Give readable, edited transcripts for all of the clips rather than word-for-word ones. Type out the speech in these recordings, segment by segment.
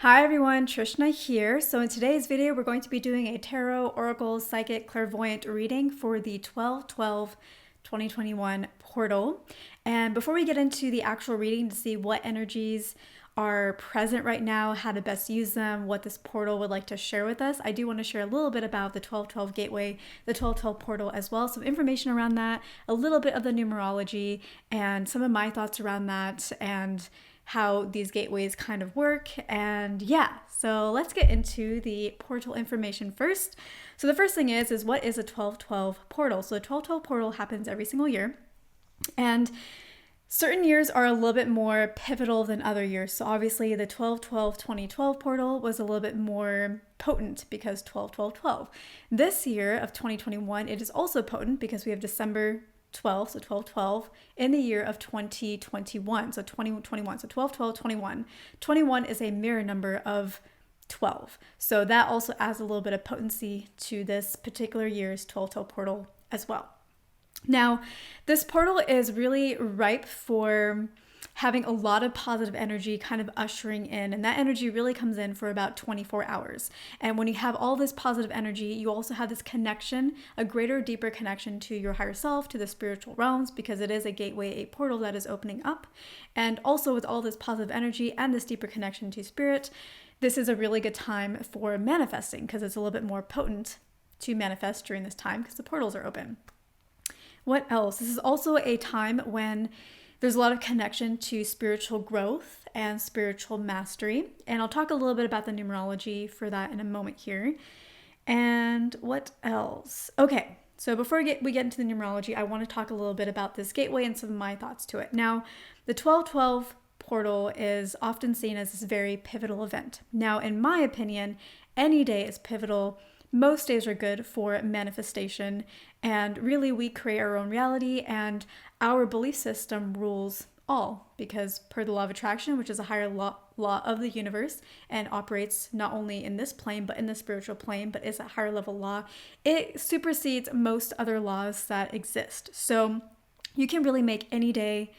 Hi everyone, Trishna here. So in today's video, we're going to be doing a tarot, oracle, psychic, clairvoyant reading for the 12/12/2021 portal. And before we get into the actual reading to see what energies are present right now, how to best use them, what this portal would like to share with us, I do want to share a little bit about the 12/12 gateway, the 12/12 portal as well, some information around that, a little bit of the numerology, and some of my thoughts around that, and how these gateways kind of work. And yeah, so let's get into the portal information first. So the first thing is what is a 12/12 portal? So the 12/12 portal happens every single year, and certain years are a little bit more pivotal than other years. So obviously the 12/12/2012 portal was a little bit more potent because 12/12/12. This year of 2021, it is also potent because we have December 12, so 12/12 in the year of 2021, so 2021, so 12/12/21. 21 is a mirror number of 12, so that also adds a little bit of potency to this particular year's 12/12 portal as well. Now, this portal is really ripe for having a lot of positive energy kind of ushering in, and that energy really comes in for about 24 hours. And when you have all this positive energy, you also have this connection, a greater, deeper connection to your higher self, to the spiritual realms, because it is a gateway, a portal that is opening up. And also with all this positive energy and this deeper connection to spirit, this is a really good time for manifesting because it's a little bit more potent to manifest during this time because the portals are open. What else? This is also a time when there's a lot of connection to spiritual growth and spiritual mastery. And I'll talk a little bit about the numerology for that in a moment here. And what else? Okay, so before we get into the numerology, I want to talk a little bit about this gateway and some of my thoughts to it. Now, the 12/12 portal is often seen as this very pivotal event. Now, in my opinion, any day is pivotal. Most days are good for manifestation, and really we create our own reality, and our belief system rules all, because per the law of attraction, which is a higher law of the universe and operates not only in this plane but in the spiritual plane, but is a higher level law, it supersedes most other laws that exist. So you can really make any day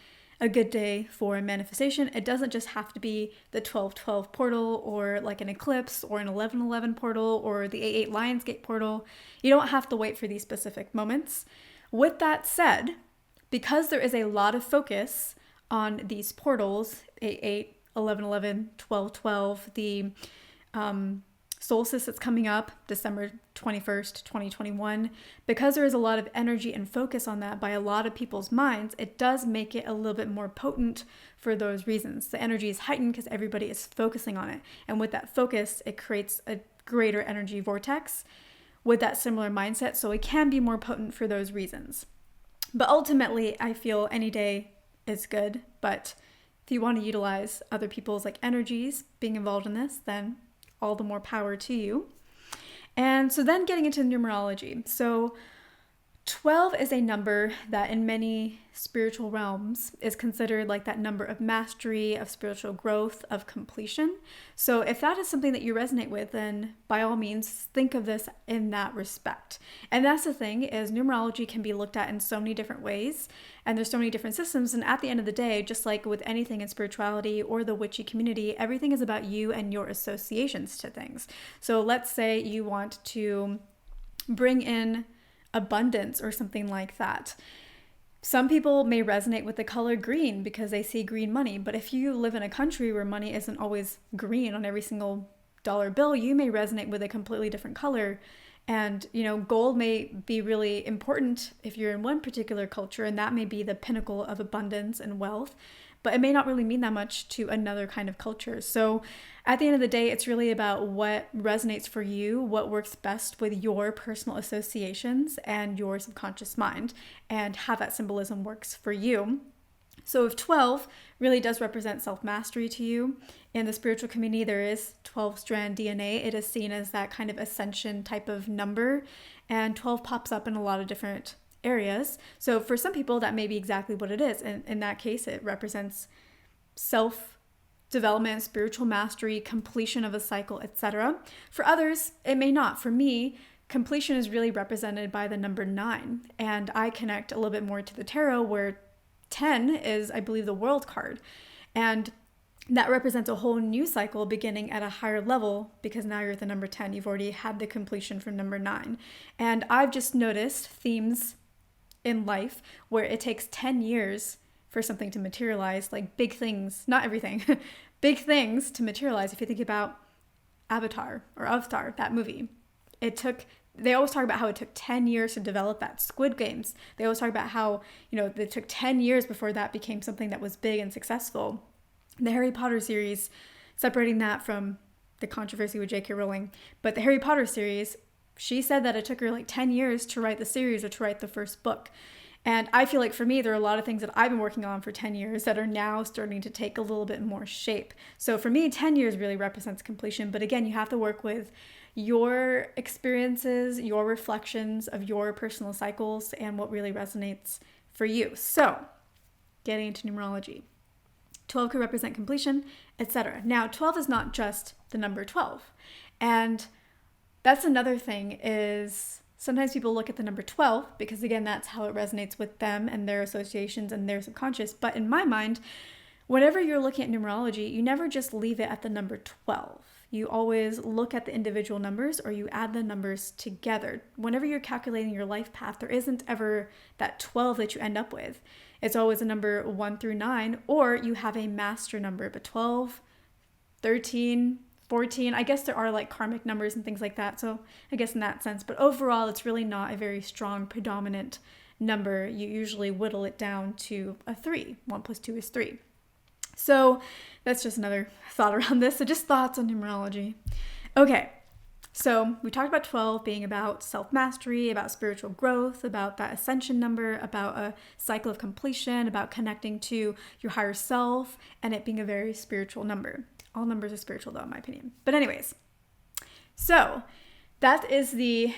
a good day for manifestation. It doesn't just have to be the 12/12 portal or like an eclipse or an 11/11 portal or the 8/8 Lionsgate portal. You don't have to wait for these specific moments. With that said, because there is a lot of focus on these portals, 8/8, 11/11, 12/12, the solstice that's coming up, December 21st, 2021, because there is a lot of energy and focus on that by a lot of people's minds, it does make it a little bit more potent for those reasons. The energy is heightened because everybody is focusing on it. And with that focus, it creates a greater energy vortex with that similar mindset. So it can be more potent for those reasons. But ultimately, I feel any day is good. But if you want to utilize other people's energies being involved in this, then all the more power to you. And so then getting into numerology. So 12 is a number that in many spiritual realms is considered like that number of mastery, of spiritual growth, of completion. So if that is something that you resonate with, then by all means, think of this in that respect. And that's the thing, is numerology can be looked at in so many different ways, and there's so many different systems. And at the end of the day, just like with anything in spirituality or the witchy community, everything is about you and your associations to things. So let's say you want to bring in abundance or something like that. Some people may resonate with the color green because they see green money, but if you live in a country where money isn't always green on every single dollar bill, you may resonate with a completely different color. And gold may be really important if you're in one particular culture, and that may be the pinnacle of abundance and wealth, but it may not really mean that much to another kind of culture. So at the end of the day, it's really about what resonates for you, what works best with your personal associations and your subconscious mind, and how that symbolism works for you. So if 12 really does represent self-mastery to you, in the spiritual community, there is 12-strand DNA. It is seen as that kind of ascension type of number, and 12 pops up in a lot of different areas. So for some people, that may be exactly what it is. And in that case, it represents self-development, spiritual mastery, completion of a cycle, etc. For others, it may not. For me, completion is really represented by the number 9. And I connect a little bit more to the tarot, where 10 is, I believe, the world card. And that represents a whole new cycle beginning at a higher level, because now you're at the number 10. You've already had the completion from number 9. And I've just noticed themes in life where it takes 10 years for something to materialize, like big things, not everything, big things to materialize. If you think about Avatar, that movie, they always talk about how it took 10 years to develop that. Squid Games, they always talk about how, it took 10 years before that became something that was big and successful. The Harry Potter series, separating that from the controversy with J.K. Rowling, but the Harry Potter series, she said that it took her like 10 years to write the series or to write the first book. And I feel like for me, there are a lot of things that I've been working on for 10 years that are now starting to take a little bit more shape. So for me, 10 years really represents completion. But again, you have to work with your experiences, your reflections of your personal cycles, and what really resonates for you. So getting into numerology. 12 could represent completion, etc. Now, 12 is not just the number 12. And that's another thing is sometimes people look at the number 12 because, again, that's how it resonates with them and their associations and their subconscious. But in my mind, whenever you're looking at numerology, you never just leave it at the number 12. You always look at the individual numbers or you add the numbers together. Whenever you're calculating your life path, there isn't ever that 12 that you end up with. It's always a number 1 through 9, or you have a master number, but 12, 13, 14, I guess there are like karmic numbers and things like that. So I guess in that sense, but overall, it's really not a very strong predominant number. You usually whittle it down to a 3. 1 plus 2 is 3. So that's just another thought around this. So just thoughts on numerology. Okay. So we talked about 12 being about self-mastery, about spiritual growth, about that ascension number, about a cycle of completion, about connecting to your higher self, and it being a very spiritual number. All numbers are spiritual though, in my opinion. But anyways, so that is the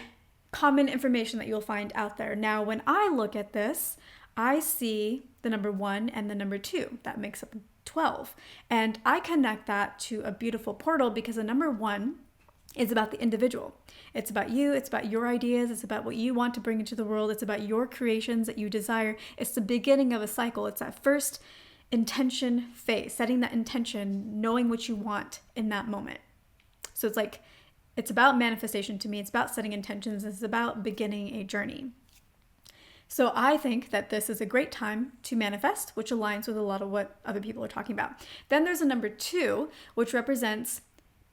common information that you'll find out there. Now, when I look at this, I see the number 1 and the number 2. That makes up 12. And I connect that to a beautiful portal because the number 1 is about the individual. It's about you. It's about your ideas. It's about what you want to bring into the world. It's about your creations that you desire. It's the beginning of a cycle. It's that first intention phase, setting that intention, knowing what you want in that moment. So it's about manifestation to me. It's about setting intentions. It's about beginning a journey. So I think that this is a great time to manifest, which aligns with a lot of what other people are talking about. Then there's a number 2, which represents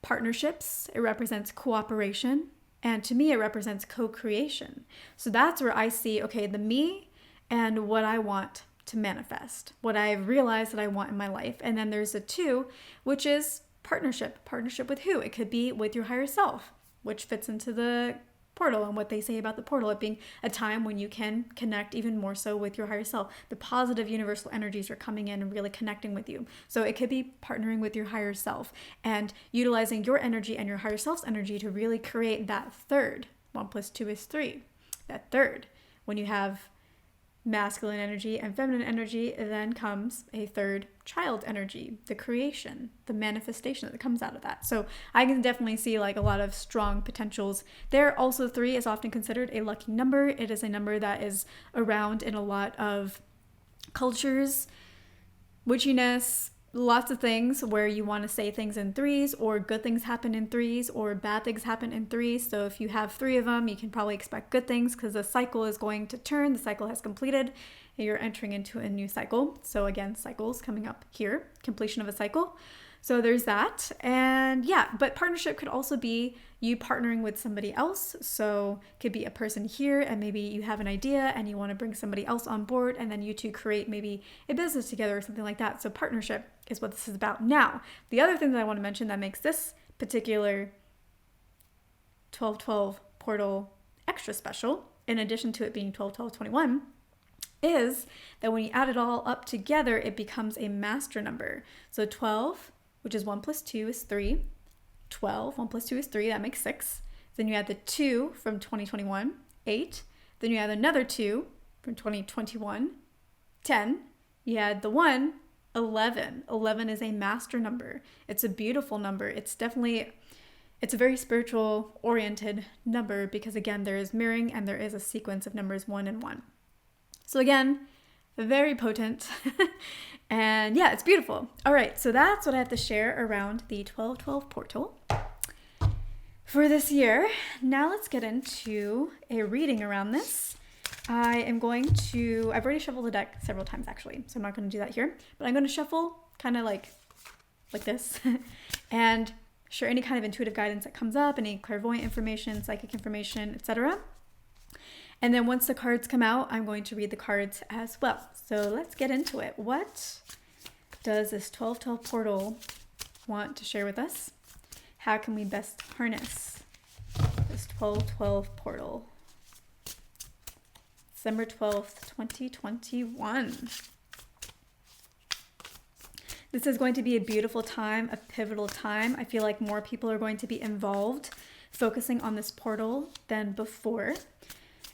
partnerships, it represents cooperation, and to me it represents co-creation. So that's where I see, okay, the me and what I want to manifest, what I've realized that I want in my life. And then there's a 2, which is partnership. Partnership with who? It could be with your higher self, which fits into the portal and what they say about the portal, it being a time when you can connect even more so with your higher self. The positive universal energies are coming in and really connecting with you. So it could be partnering with your higher self and utilizing your energy and your higher self's energy to really create that third. 1 plus 2 is 3. That third. When you have masculine energy and feminine energy, then comes a third child energy, the creation, the manifestation that comes out of that. So I can definitely see like a lot of strong potentials there. Also, 3 is often considered a lucky number. It is a number that is around in a lot of cultures, witchiness, lots of things where you want to say things in 3s, or good things happen in 3s, or bad things happen in 3s. So if you have 3 of them, you can probably expect good things because the cycle is going to turn. The cycle has completed and you're entering into a new cycle. So again, cycles coming up here, completion of a cycle. So there's that. And yeah, but partnership could also be you partnering with somebody else. So it could be a person here and maybe you have an idea and you want to bring somebody else on board and then you two create maybe a business together or something like that. So partnership is what this is about. Now, the other thing that I want to mention that makes this particular 12/12 portal extra special, in addition to it being 12/12/21, is that when you add it all up together, it becomes a master number. So 12, which is 1 plus 2 is 3. 12, 1 plus 2 is 3, that makes 6. Then you add the 2 from 2021, 8. Then you add another 2 from 2021, 10. You add the 1, 11. 11 is a master number. It's a beautiful number. It's a very spiritual oriented number because again, there is mirroring and there is a sequence of numbers 1 and 1. So again, very potent. And yeah, it's beautiful. All right, so that's what I have to share around the 12/12 portal for this year. Now let's get into a reading around this. I've already shuffled the deck several times actually, so I'm not going to do that here, but I'm going to shuffle kind of like this and share any kind of intuitive guidance that comes up, any clairvoyant information, psychic information, etc. And then once the cards come out, I'm going to read the cards as well. So let's get into it. What does this 12/12 portal want to share with us? How can we best harness this 12/12 portal? December 12th, 2021. This is going to be a beautiful time, a pivotal time. I feel like more people are going to be involved, focusing on this portal than before.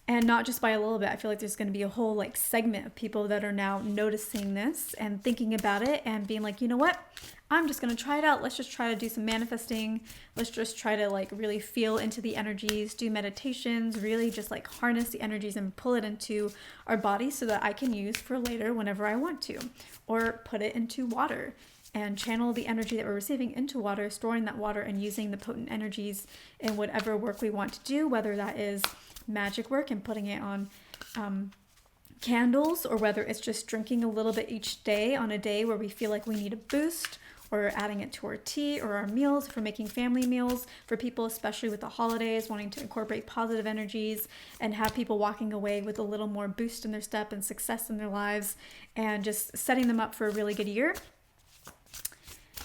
And not just by a little bit. I feel like there's going to be a whole like segment of people that are now noticing this and thinking about it and being like, you know what? I'm just going to try it out. Let's just try to do some manifesting. Let's just try to like really feel into the energies, do meditations, really just like harness the energies and pull it into our body so that I can use for later whenever I want to, or put it into water and channel the energy that we're receiving into water, storing that water and using the potent energies in whatever work we want to do, whether that is magic work and putting it on candles, or whether it's just drinking a little bit each day on a day where we feel like we need a boost, or adding it to our tea or our meals, if we're making family meals, for people especially with the holidays wanting to incorporate positive energies and have people walking away with a little more boost in their step and success in their lives, and just setting them up for a really good year.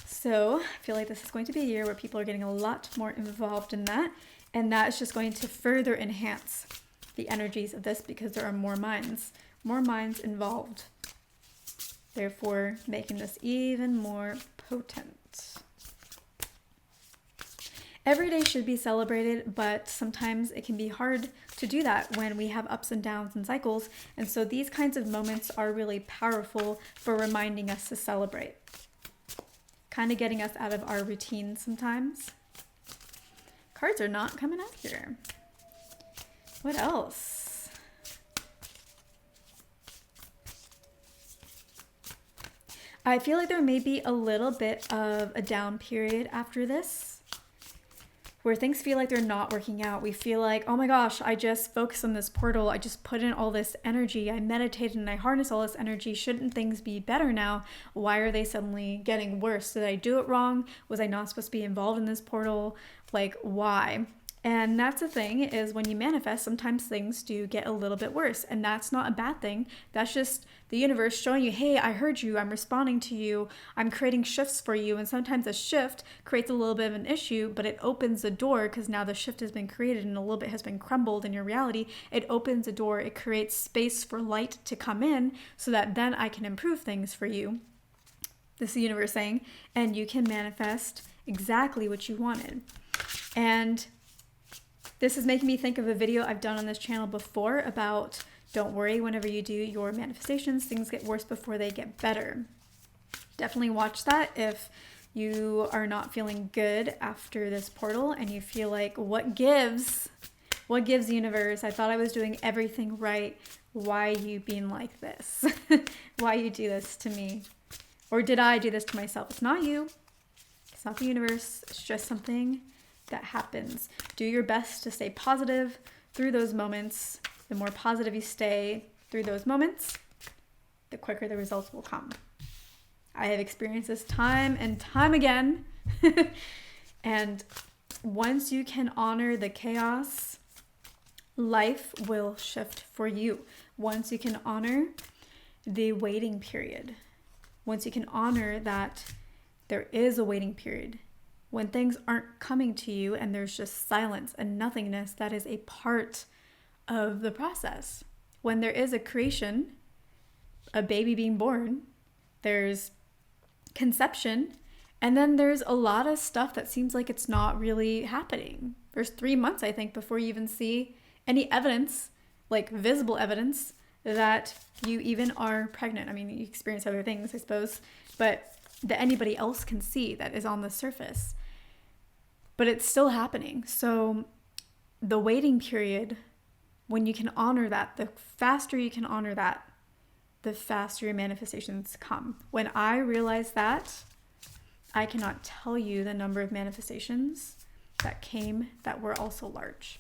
So I feel like this is going to be a year where people are getting a lot more involved in that. And that is just going to further enhance the energies of this because there are more minds involved. Therefore, making this even more potent. Every day should be celebrated, but sometimes it can be hard to do that when we have ups and downs and cycles. And so these kinds of moments are really powerful for reminding us to celebrate. Kind of getting us out of our routine sometimes. Cards are not coming out here. What else? I feel like there may be a little bit of a down period after this, where things feel like they're not working out. We feel like, oh my gosh, I just focused on this portal. I just put in all this energy. I meditated and I harnessed all this energy. Shouldn't things be better now? Why are they suddenly getting worse? Did I do it wrong? Was I not supposed to be involved in this portal? Like, why? And that's the thing, is when you manifest, sometimes things do get a little bit worse. And that's not a bad thing. That's just the universe showing you, hey, I heard you. I'm responding to you. I'm creating shifts for you. And sometimes a shift creates a little bit of an issue, but it opens the door because now the shift has been created and a little bit has been crumbled in your reality. It opens the door. It creates space for light to come in so that then I can improve things for you. This is the universe saying, and you can manifest exactly what you wanted. And this is making me think of a video I've done on this channel before about don't worry whenever you do your manifestations, things get worse before they get better. Definitely watch that if you are not feeling good after this portal and you feel like, what gives universe? I thought I was doing everything right. Why you being like this? Why you do this to me? Or did I do this to myself? It's not you. It's not the universe. It's just something that happens. Do your best to stay positive through those moments. The more positive you stay through those moments, the quicker the results will come. I have experienced this time and time again. And once you can honor the chaos, life will shift for you. Once you can honor the waiting period, once you can honor that there is a waiting period, when things aren't coming to you and there's just silence and nothingness, that is a part of the process. When there is a creation, a baby being born, there's conception, and then there's a lot of stuff that seems like it's not really happening. There's 3 months, I think, before you even see any evidence, like visible evidence, that you even are pregnant. I mean, you experience other things, I suppose, but that anybody else can see that is on the surface. But it's still happening. So the waiting period, when you can honor that, the faster you can honor that, the faster your manifestations come. When I realized that, I cannot tell you the number of manifestations that came that were also large.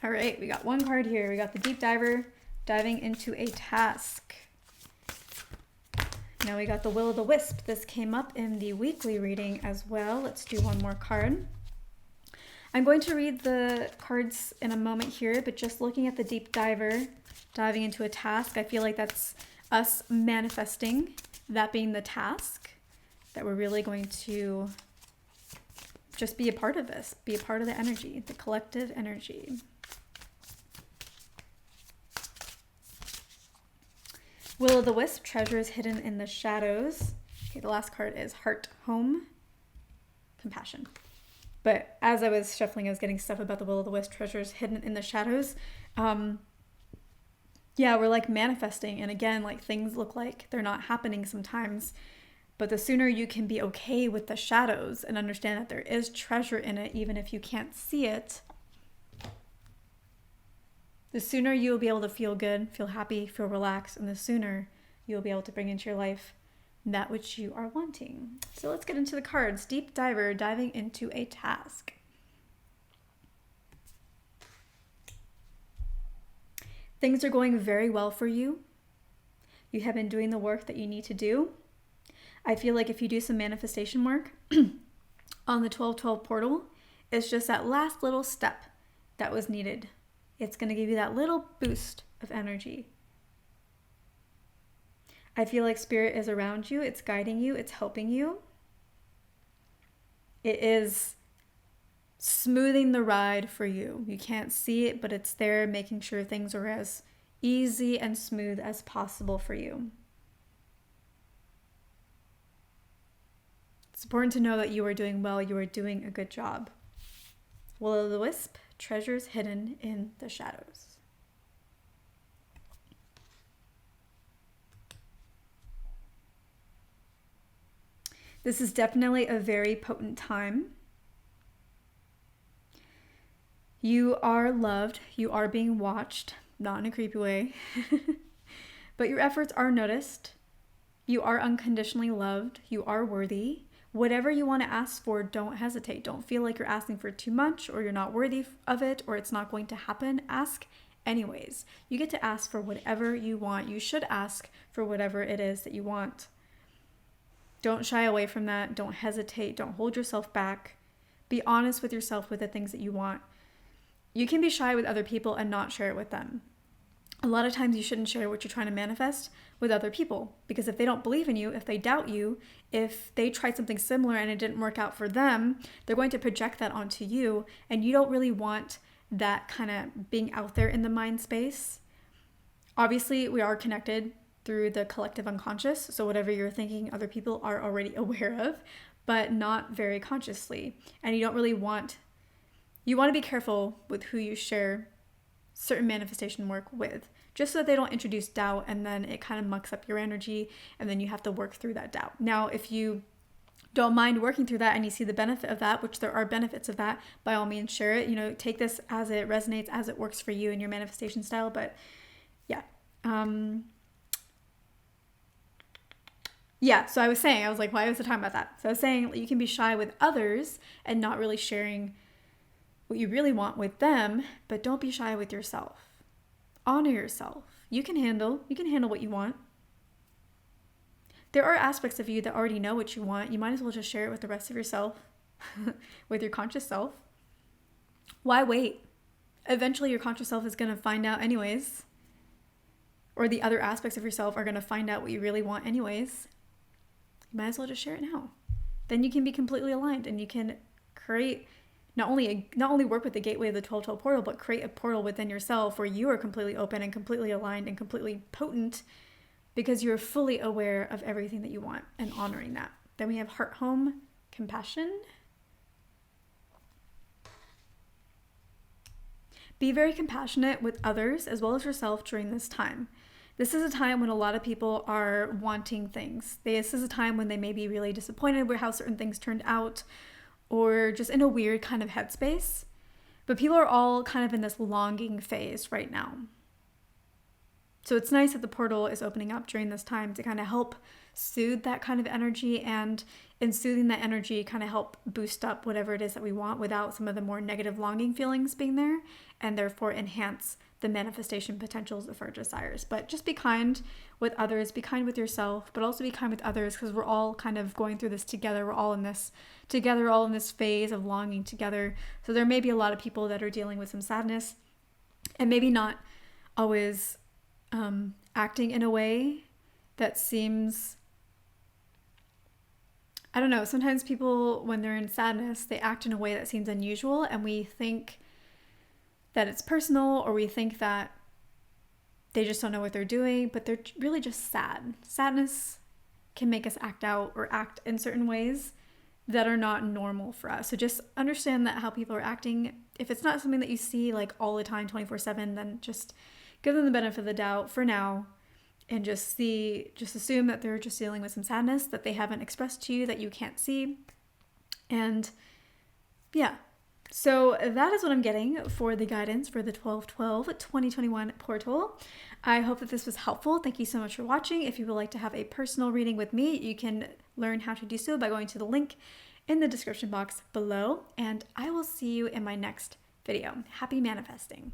All right, we got one card here. We got the deep diver diving into a task. Now we got the will-o'-the-wisp. This came up in the weekly reading as well. Let's do one more card. I'm going to read the cards in a moment here, but just looking at the deep diver diving into a task, I feel like that's us manifesting that being the task, that we're really going to just be a part of this, be a part of the energy, the collective energy. Will-o'-the-wisp, treasures hidden in the shadows. Okay, the last card is heart, home, compassion. But as I was shuffling, I was getting stuff about the will-o'-the-wisp, treasures hidden in the shadows. Yeah, we're like manifesting. And again, like things look like they're not happening sometimes. But the sooner you can be okay with the shadows and understand that there is treasure in it, even if you can't see it, the sooner you'll be able to feel good, feel happy, feel relaxed, and the sooner you'll be able to bring into your life that which you are wanting. So let's get into the cards. Deep diver, diving into a task. Things are going very well for you. You have been doing the work that you need to do. I feel like if you do some manifestation work on the 1212 portal, it's just that last little step that was needed. It's going to give you that little boost of energy. I feel like spirit is around you. It's guiding you. It's helping you. It is smoothing the ride for you. You can't see it, but it's there, making sure things are as easy and smooth as possible for you. It's important to know that you are doing well. You are doing a good job. Will-o'-the-wisp, treasures hidden in the shadows. This is definitely a very potent time. You are loved. You are being watched, not in a creepy way. But your efforts are noticed. You are unconditionally loved. You are worthy. Whatever you want to ask for, don't hesitate. Don't feel like you're asking for too much or you're not worthy of it or it's not going to happen. Ask anyways. You get to ask for whatever you want. You should ask for whatever it is that you want. Don't shy away from that. Don't hesitate. Don't hold yourself back. Be honest with yourself with the things that you want. You can be shy with other people and not share it with them. A lot of times you shouldn't share what you're trying to manifest with other people, because if they don't believe in you, if they doubt you, if they tried something similar and it didn't work out for them, they're going to project that onto you, and you don't really want that kind of being out there in the mind space. Obviously, we are connected through the collective unconscious, so whatever you're thinking, other people are already aware of, but not very consciously. And you don't really want, you want to be careful with who you share certain manifestation work with, just so that they don't introduce doubt and then it kind of mucks up your energy and then you have to work through that doubt. Now, if you don't mind working through that and you see the benefit of that, which there are benefits of that, by all means share it. You know, take this as it resonates, as it works for you in your manifestation style. But yeah. So I was like, why was I talking about that? So I was saying you can be shy with others and not really sharing what you really want with them, but don't be shy with yourself. Honor yourself. You can handle what you want. There are aspects of you that already know what you want. You might as well just share it with the rest of yourself, with your conscious self. Why wait? Eventually your conscious self is going to find out anyways, or the other aspects of yourself are going to find out what you really want anyways. You might as well just share it now. Then you can be completely aligned and you can create not only work with the gateway of the 1212 portal, but create a portal within yourself where you are completely open and completely aligned and completely potent, because you're fully aware of everything that you want and honoring that. Then we have heart, home, compassion. Be very compassionate with others as well as yourself during this time. This is a time when a lot of people are wanting things. This is a time when they may be really disappointed with how certain things turned out, or just in a weird kind of headspace. But people are all kind of in this longing phase right now. So it's nice that the portal is opening up during this time to kind of help soothe that kind of energy, and in soothing that energy, kind of help boost up whatever it is that we want without some of the more negative longing feelings being there, and therefore enhance the manifestation potentials of our desires. But just be kind with others, be kind with yourself, but also be kind with others, because we're all kind of going through this together. We're all in this together, all in this phase of longing together. So there may be a lot of people that are dealing with some sadness and maybe not always acting in a way that seems, I don't know, sometimes people, when they're in sadness, they act in a way that seems unusual, and we think that it's personal, or we think that they just don't know what they're doing, but they're really just sad. Sadness can make us act out or act in certain ways that are not normal for us. So just understand that how people are acting, if it's not something that you see like all the time, 24/7, then just give them the benefit of the doubt for now, and just assume that they're just dealing with some sadness that they haven't expressed to you, that you can't see. And yeah, so that is what I'm getting for the guidance for the 12/12/2021 portal. I hope that this was helpful. Thank you so much for watching. If you would like to have a personal reading with me, you can learn how to do so by going to the link in the description box below, and I will see you in my next video. Happy manifesting.